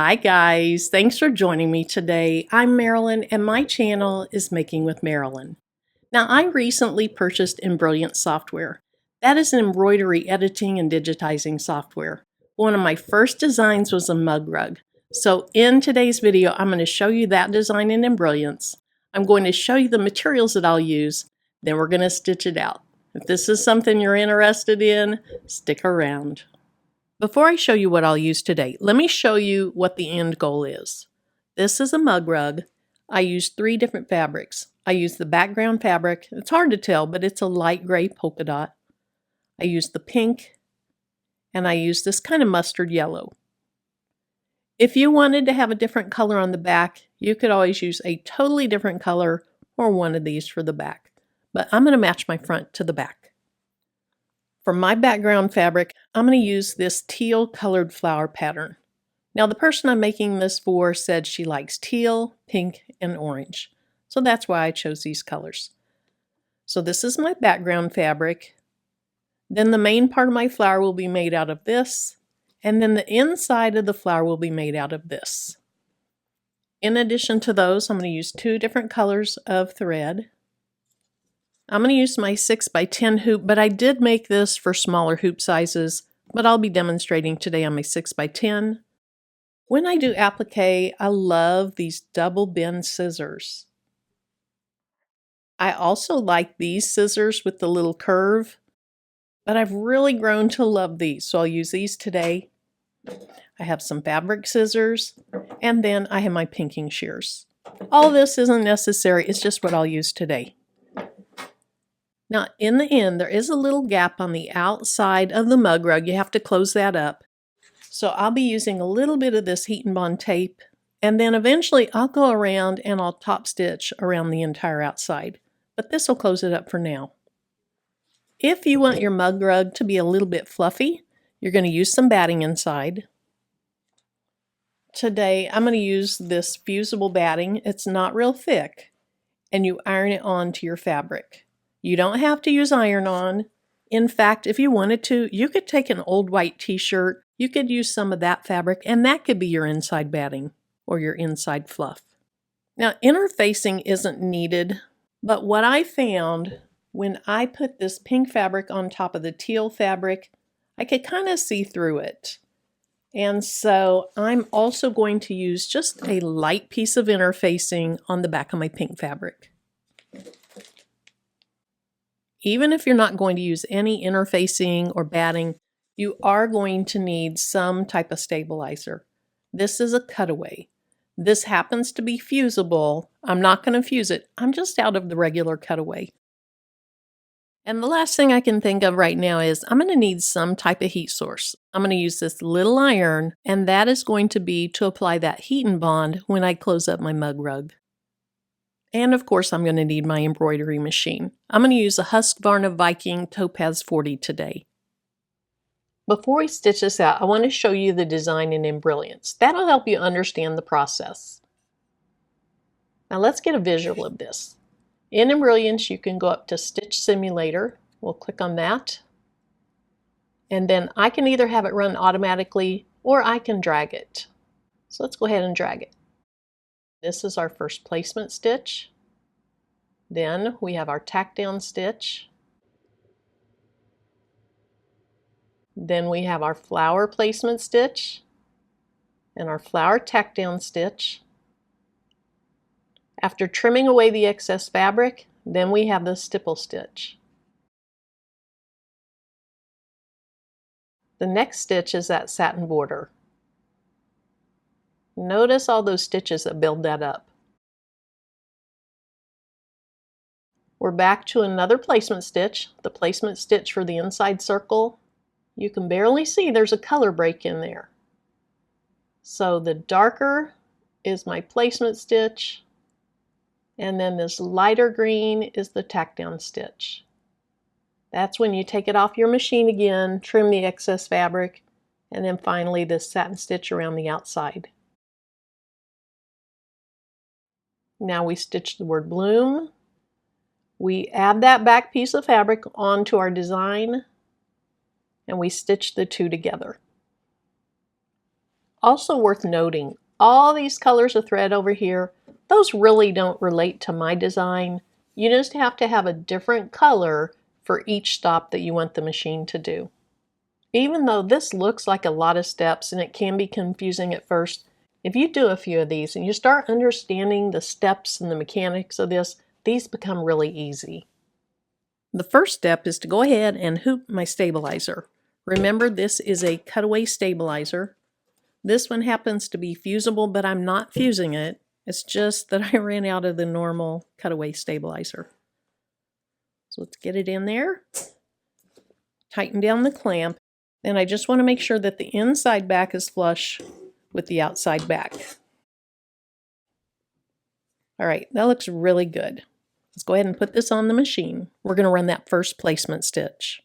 Hi guys, thanks for joining me today. I'm Marilyn and my channel is Making with Marilyn. Now I recently purchased Embroider software. That is an embroidery editing and digitizing software. One of my first designs was a mug rug. So in today's video I'm going to show you that design in Embroider. I'm going to show you the materials that I'll use, then we're going to stitch it out. If this is something you're interested in, stick around. Before I show you what I'll use today, let me show you what the end goal is. This is a mug rug. I used 3 different fabrics. I used the background fabric. It's hard to tell, but it's a light gray polka dot. I used the pink, and I used this kind of mustard yellow. If you wanted to have a different color on the back, you could always use a totally different color or one of these for the back. But I'm going to match my front to the back. For my background fabric, I'm going to use this teal colored flower pattern. Now the person I'm making this for said she likes teal, pink, and orange. So that's why I chose these colors. So this is my background fabric. Then the main part of my flower will be made out of this. And then the inside of the flower will be made out of this. In addition to those, I'm going to use 2 different colors of thread. I'm going to use my 6x10 hoop, but I did make this for smaller hoop sizes, but I'll be demonstrating today on my 6x10. When I do applique, I love these double bend scissors. I also like these scissors with the little curve, but I've really grown to love these, so I'll use these today. I have some fabric scissors, and then I have my pinking shears. All this isn't necessary, it's just what I'll use today. Now, in the end, there is a little gap on the outside of the mug rug. You have to close that up. So I'll be using a little bit of this heat and bond tape, and then eventually I'll go around and I'll top stitch around the entire outside. But this will close it up for now. If you want your mug rug to be a little bit fluffy, you're going to use some batting inside. Today, I'm going to use this fusible batting. It's not real thick, and you iron it onto your fabric. You don't have to use iron-on. In fact, if you wanted to, you could take an old white t-shirt, you could use some of that fabric, and that could be your inside batting or your inside fluff. Now, interfacing isn't needed, but what I found when I put this pink fabric on top of the teal fabric, I could kind of see through it. And so I'm also going to use just a light piece of interfacing on the back of my pink fabric. Even if you're not going to use any interfacing or batting, you are going to need some type of stabilizer. This is a cutaway. This happens to be fusible. I'm not going to fuse it. I'm just out of the regular cutaway. And the last thing I can think of right now is I'm going to need some type of heat source. I'm going to use this little iron, and that is going to be to apply that heat and bond when I close up my mug rug. And of course, I'm going to need my embroidery machine. I'm going to use a Husqvarna Viking Topaz 40 today. Before we stitch this out, I want to show you the design in Embroider. That'll help you understand the process. Now let's get a visual of this. In Embroider, you can go up to Stitch Simulator. We'll click on that. And then I can either have it run automatically or I can drag it. So let's go ahead and drag it. This is our first placement stitch. Then we have our tack down stitch. Then we have our flower placement stitch and our flower tack down stitch. After trimming away the excess fabric, then we have the stipple stitch. The next stitch is that satin border. Notice all those stitches that build that up. We're back to another placement stitch, the placement stitch for the inside circle. You can barely see there's a color break in there. So the darker is my placement stitch, and then this lighter green is the tack down stitch. That's when you take it off your machine again, trim the excess fabric, and then finally this satin stitch around the outside. Now we stitch the word bloom. We add that back piece of fabric onto our design, and we stitch the 2 together. Also worth noting, all these colors of thread over here, those really don't relate to my design. You just have to have a different color for each stop that you want the machine to do. Even though this looks like a lot of steps and it can be confusing at first, if you do a few of these and you start understanding the steps and the mechanics of this, these become really easy. The first step is to go ahead and hoop my stabilizer. Remember, this is a cutaway stabilizer. This one happens to be fusible, but I'm not fusing it. It's just that I ran out of the normal cutaway stabilizer. So let's get it in there. Tighten down the clamp. Then I just want to make sure that the inside back is flush with the outside back. All right, that looks really good. Let's go ahead and put this on the machine. We're going to run that first placement stitch.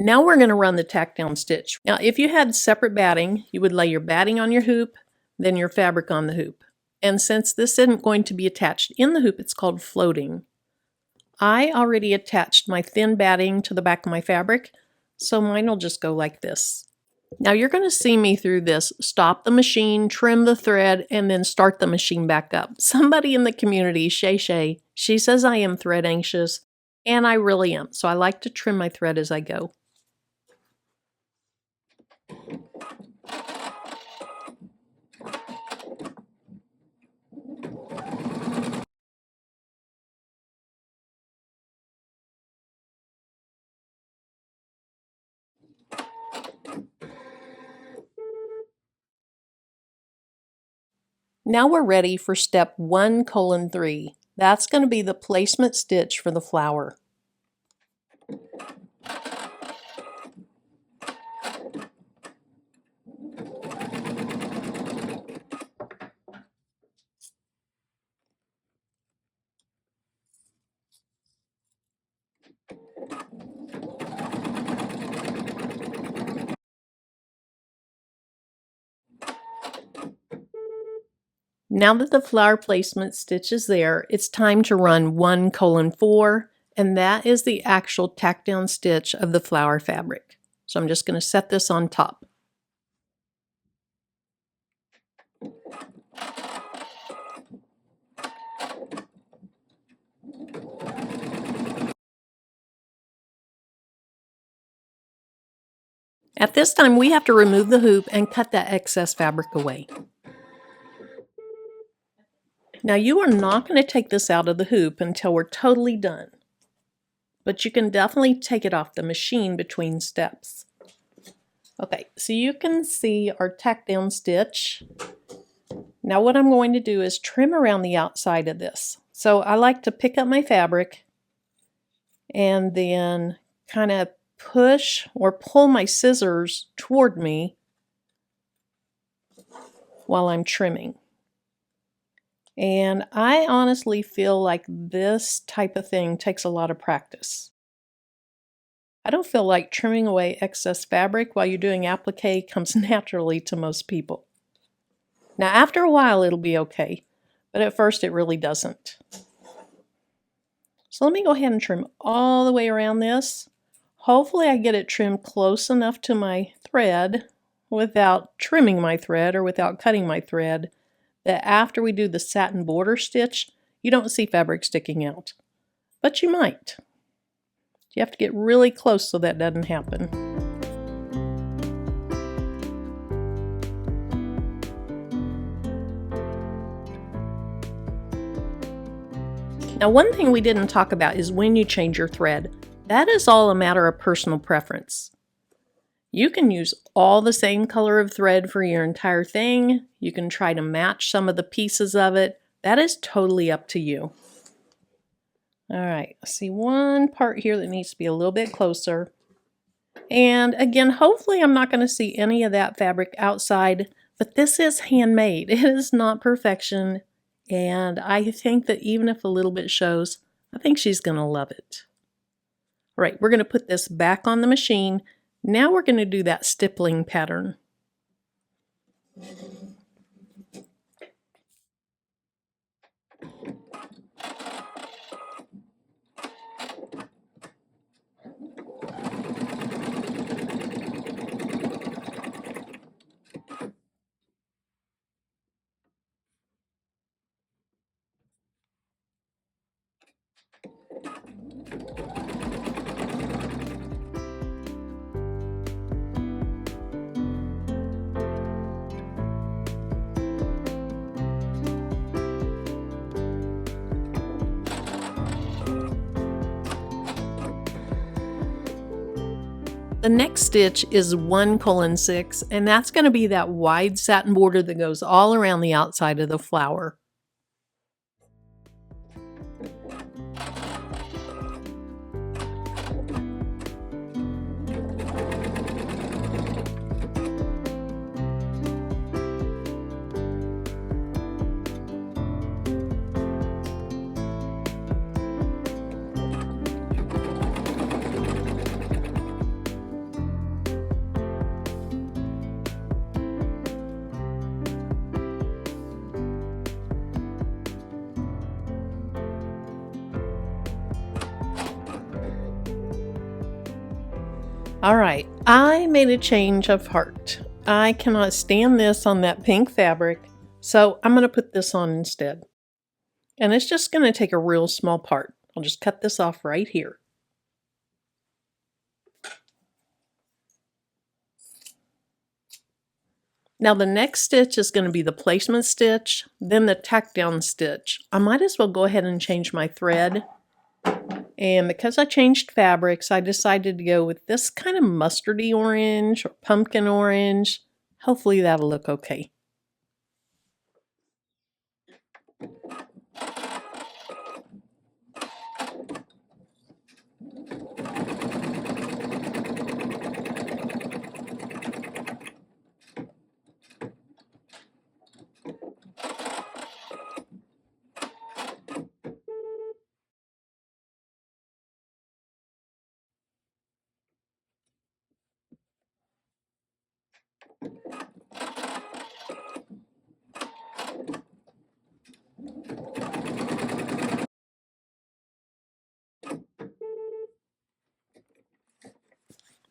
Now we're going to run the tack down stitch. Now if you had separate batting, you would lay your batting on your hoop, then your fabric on the hoop. And since this isn't going to be attached in the hoop, it's called floating. I already attached my thin batting to the back of my fabric, so mine will just go like this. Now you're going to see me through this, stop the machine, trim the thread, and then start the machine back up. Somebody in the community, Shay, she says I am thread anxious, and I really am, so I like to trim my thread as I go. Now we're ready for step 1:3. That's going to be the placement stitch for the flower. Now that the flower placement stitch is there, it's time to run 1:4, and that is the actual tack down stitch of the flower fabric. So I'm just going to set this on top. At this time, we have to remove the hoop and cut that excess fabric away. Now you are not going to take this out of the hoop until we're totally done, but you can definitely take it off the machine between steps. Okay, so you can see our tack down stitch. Now what I'm going to do is trim around the outside of this. So I like to pick up my fabric and then kind of push or pull my scissors toward me while I'm trimming. And I honestly feel like this type of thing takes a lot of practice. I don't feel like trimming away excess fabric while you're doing applique comes naturally to most people. Now after a while it'll be okay, but at first it really doesn't. So let me go ahead and trim all the way around this. Hopefully I get it trimmed close enough to my thread without trimming my thread or without cutting my thread, that after we do the satin border stitch, you don't see fabric sticking out. But you might. You have to get really close so that doesn't happen. Now, one thing we didn't talk about is when you change your thread. That is all a matter of personal preference. You can use all the same color of thread for your entire thing. You can try to match some of the pieces of it. That is totally up to you. All right, I see one part here that needs to be a little bit closer. And again, hopefully I'm not going to see any of that fabric outside, but this is handmade. It is not perfection. And I think that even if a little bit shows, I think she's going to love it. All right, we're going to put this back on the machine. Now we're going to do that stippling pattern. The next stitch is 1:6, and that's going to be that wide satin border that goes all around the outside of the flower. All right, I made a change of heart. I cannot stand this on that pink fabric, so I'm going to put this on instead. And it's just going to take a real small part. I'll just cut this off right here. Now the next stitch is going to be the placement stitch, then the tack down stitch. I might as well go ahead and change my thread. And because I changed fabrics, I decided to go with this kind of mustardy orange or pumpkin orange. Hopefully that'll look okay.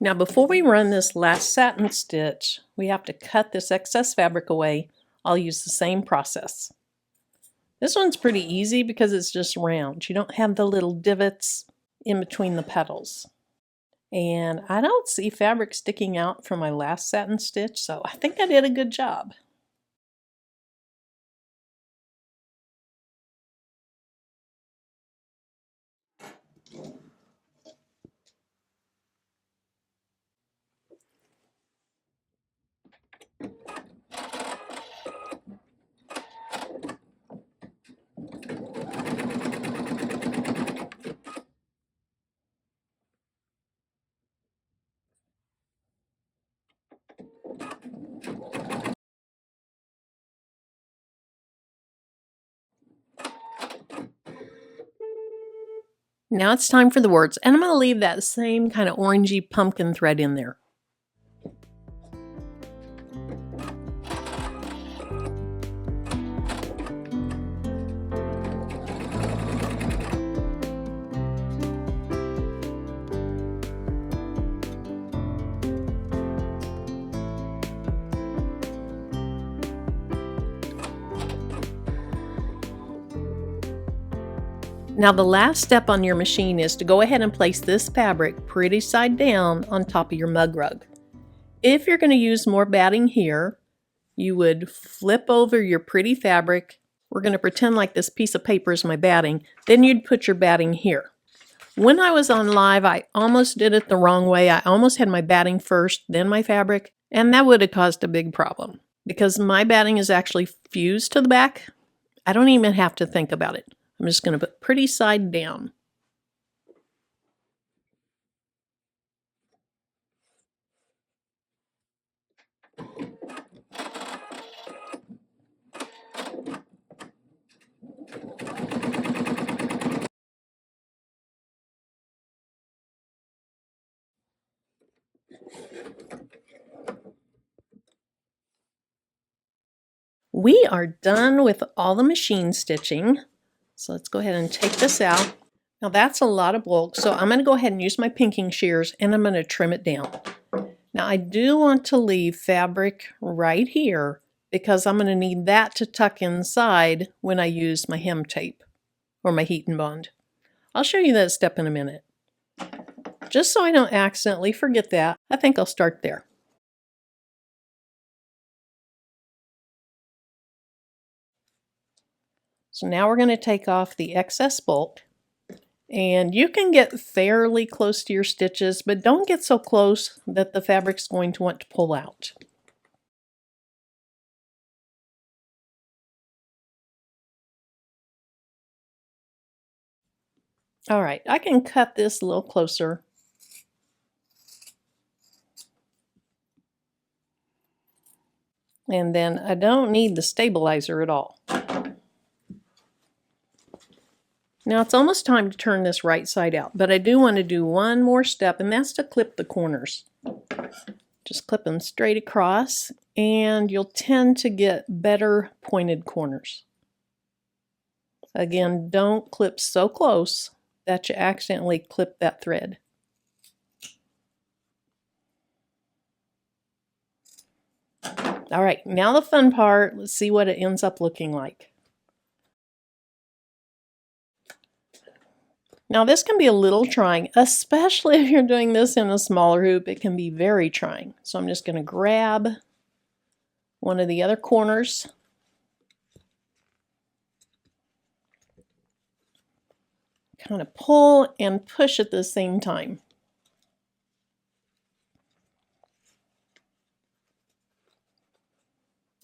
Now before we run this last satin stitch, we have to cut this excess fabric away. I'll use the same process. This one's pretty easy because it's just round. You don't have the little divots in between the petals. And I don't see fabric sticking out from my last satin stitch, so I think I did a good job. Now it's time for the words, and I'm going to leave that same kind of orangey pumpkin thread in there. Now the last step on your machine is to go ahead and place this fabric pretty side down on top of your mug rug. If you're going to use more batting here, you would flip over your pretty fabric. We're going to pretend like this piece of paper is my batting. Then you'd put your batting here. When I was on live, I almost did it the wrong way. I almost had my batting first, then my fabric, and that would have caused a big problem. Because my batting is actually fused to the back, I don't even have to think about it. I'm just going to put pretty side down. We are done with all the machine stitching. So let's go ahead and take this out. Now that's a lot of bulk, so I'm going to go ahead and use my pinking shears and I'm going to trim it down. Now I do want to leave fabric right here because I'm going to need that to tuck inside when I use my hem tape or my heat and bond. I'll show you that step in a minute. Just so I don't accidentally forget that, I think I'll start there. So now we're going to take off the excess bulk, and you can get fairly close to your stitches, but don't get so close that the fabric's going to want to pull out. All right, I can cut this a little closer. And then I don't need the stabilizer at all. Now it's almost time to turn this right side out, but I do want to do one more step, and that's to clip the corners. Just clip them straight across, and you'll tend to get better pointed corners. Again, don't clip so close that you accidentally clip that thread. All right, now the fun part. Let's see what it ends up looking like. Now this can be a little trying, especially if you're doing this in a smaller hoop. It can be very trying. So I'm just going to grab one of the other corners. Kind of pull and push at the same time.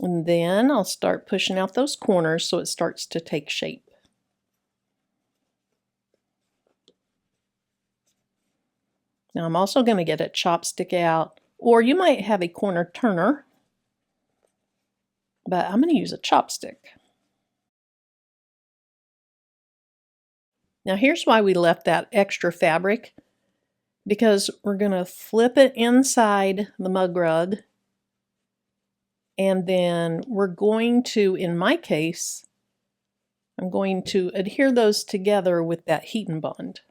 And then I'll start pushing out those corners so it starts to take shape. Now I'm also going to get a chopstick out, or you might have a corner turner, but I'm going to use a chopstick. Now here's why we left that extra fabric, because we're going to flip it inside the mug rug, and then we're going to, in my case, I'm going to adhere those together with that heat and bond.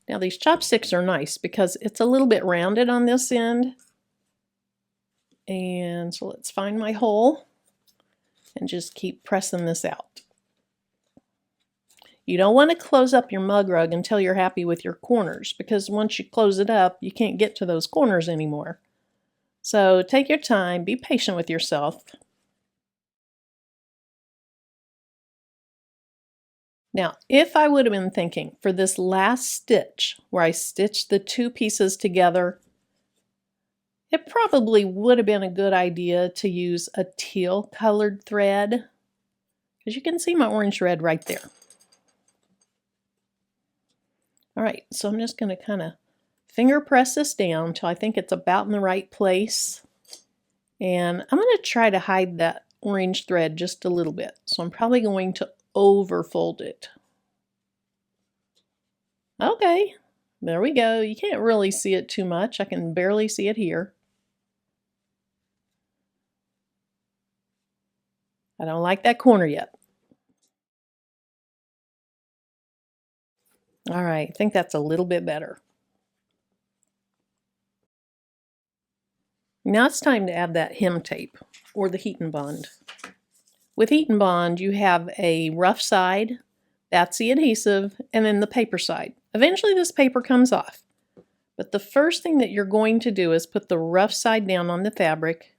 Now these chopsticks are nice because it's a little bit rounded on this end. And so let's find my hole and just keep pressing this out. You don't want to close up your mug rug until you're happy with your corners, because once you close it up, you can't get to those corners anymore. So take your time, be patient with yourself. Now, if I would have been thinking for this last stitch where I stitched the two pieces together, it probably would have been a good idea to use a teal colored thread, because you can see my orange red right there. All right, so I'm just going to kind of finger press this down until I think it's about in the right place. And I'm going to try to hide that orange thread just a little bit. So I'm probably going to overfold it. Okay, there we go. You can't really see it too much. I can barely see it here. I don't like that corner yet. All right, I think that's a little bit better. Now it's time to add that hem tape or the heat and bond. With heat and bond, you have a rough side, that's the adhesive, and then the paper side. Eventually this paper comes off. But the first thing that you're going to do is put the rough side down on the fabric.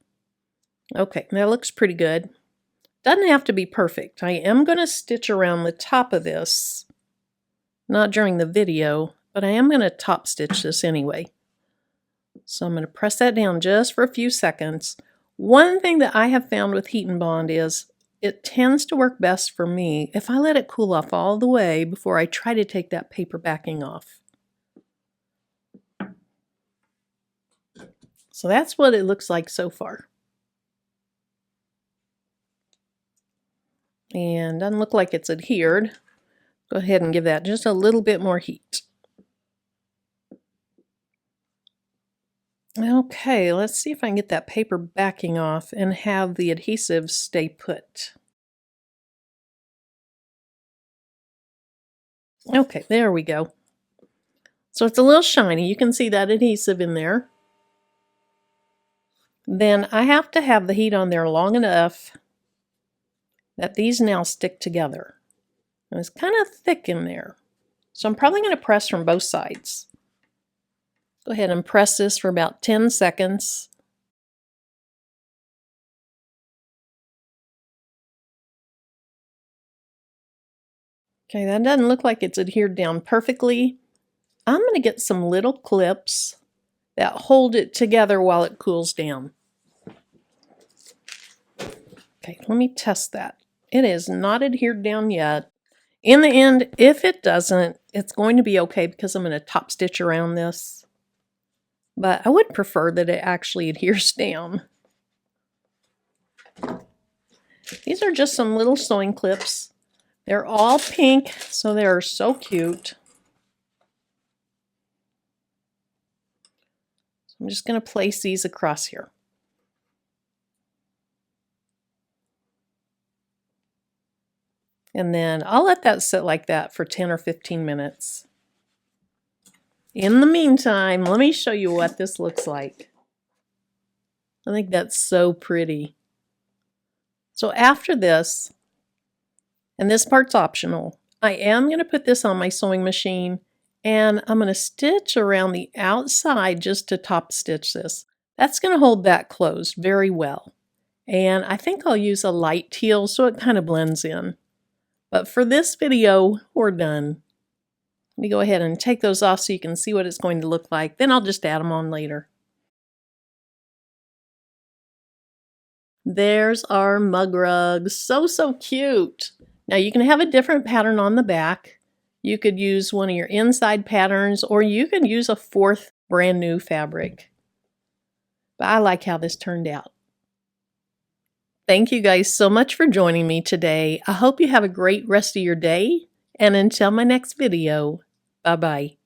Okay, that looks pretty good. Doesn't have to be perfect. I am going to stitch around the top of this. Not during the video, but I am going to top stitch this anyway. So I'm going to press that down just for a few seconds. One thing that I have found with heat and bond is it tends to work best for me if I let it cool off all the way before I try to take that paper backing off. So that's what it looks like so far. And doesn't look like it's adhered. Go ahead and give that just a little bit more heat. Okay, let's see if I can get that paper backing off and have the adhesive stay put. Okay, there we go. So it's a little shiny. You can see that adhesive in there. Then I have to have the heat on there long enough that these now stick together. And it's kind of thick in there. So I'm probably going to press from both sides. Go ahead and press this for about 10 seconds. Okay, that doesn't look like it's adhered down perfectly. I'm going to get some little clips that hold it together while it cools down. Okay, let me test that. It is not adhered down yet. In the end, if it doesn't, it's going to be okay because I'm going to top stitch around this. But I would prefer that it actually adheres down. These are just some little sewing clips. They're all pink, so they are so cute. So I'm just going to place these across here. And then I'll let that sit like that for 10 or 15 minutes. In the meantime, let me show you what this looks like. I think that's so pretty. So after this, and this part's optional, I am going to put this on my sewing machine and I'm going to stitch around the outside just to top stitch this. That's going to hold that closed very well. And I think I'll use a light teal so it kind of blends in. But for this video, we're done. Let me go ahead and take those off so you can see what it's going to look like. Then I'll just add them on later. There's our mug rug. So cute. Now you can have a different pattern on the back. You could use one of your inside patterns, or you could use a fourth brand new fabric. But I like how this turned out. Thank you guys so much for joining me today. I hope you have a great rest of your day. And until my next video, bye-bye.